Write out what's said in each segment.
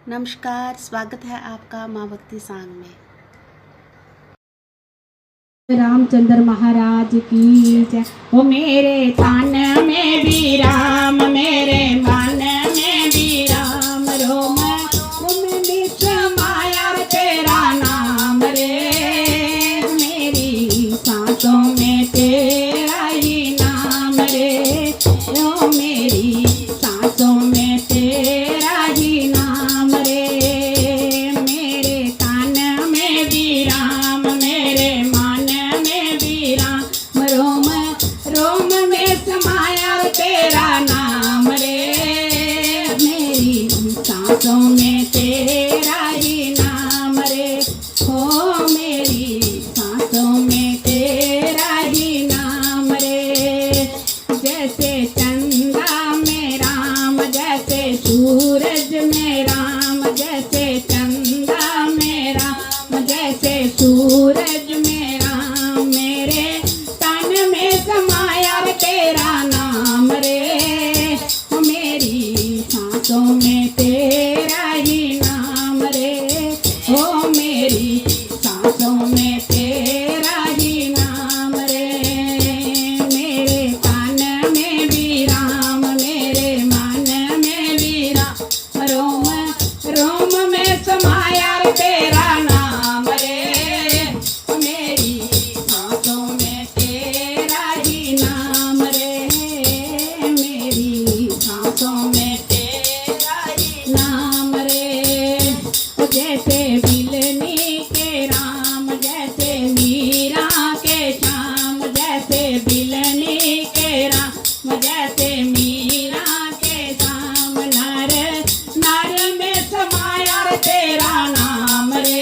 नमस्कार, स्वागत है आपका माँ भक्ति सांग में। रामचंद्र महाराज की जय। ओ मेरे तन में भी राम, मेरे मन में भी राम, रोम रोम में समाया तेरा नाम रे। मेरी सांसों में तेरा ही नाम रे। ओ मेरी सांसों में तेरा ही नाम रे। मेरे तन में भी राम, मेरे रोम रोम में समाया तेरा नाम रे। मेरी सांसों में तेरा ही नाम रे। हो मेरी सांसों में तेरा ही नाम रे। जैसे चंदा में राम, जैसे सूरज में राम, जैसे चंदा में राम, जैसे सूरज में राम, मेरे समाया तेरा नाम रे। मेरी सांसों में तेरा ही नाम रे। ओ मेरी सांसों में तेरा ही नाम रे। मेरे कान में भी राम, मेरे मन में भी राम, रोम रोम में समाया तेरा नाम रे। मेरी सांसों में तेरा ही नाम रे। मेरी सांसों में तेरा ही नाम रे। जैसे बिलनी के राम, जैसे मीरा के श्याम, जैसे बिलनी के राम, जैसे मीरा के श्याम, नर नर में समाया तेरा नाम रे।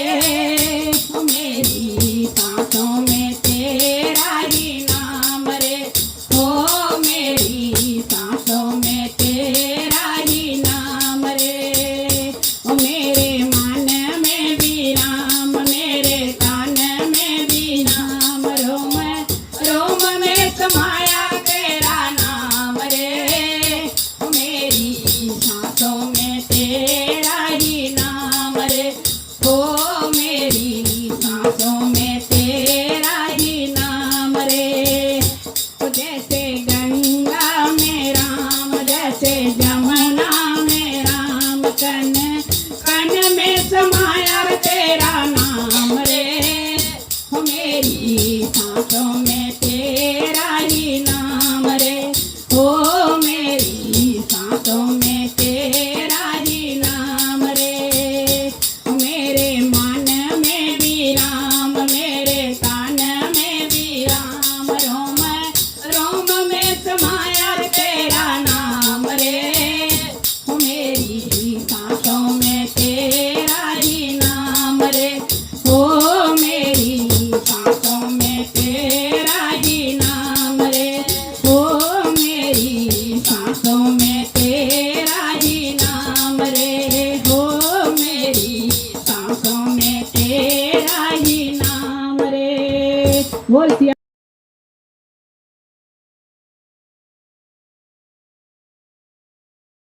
मेरी सांसों में तेरा ही नाम रे। हो मेरी सांसों में तेरा ही नाम रे। ओ मेरे मन में भी राम, मेरे कान में भी राम, रोम रोम में समाया तेरा नाम रे। ओ मेरी सांसों में तेरा ही नाम रे। हो मेरी सांसों में तेरा ही नाम रे। जैसे गंगा में राम, जैसे जमुना में राम, कन कन में समाया तेरा नाम रे। मेरी सांसों में तेरा ही नाम रे। हो मेरी सांसों में तेरा ही नाम रे। मेरे मन में भी राम, मेरे कान में भी राम, रोम रोम में समाया तेरा नाम रे। मेरी सांसों में तेरा ही नाम रे। हो मेरी सांसों में तेरा ही नाम रे। हो मेरी सांसों में तेरा ही नाम रे। हो मेरी सांसों में तेरा ही नाम रे। बोल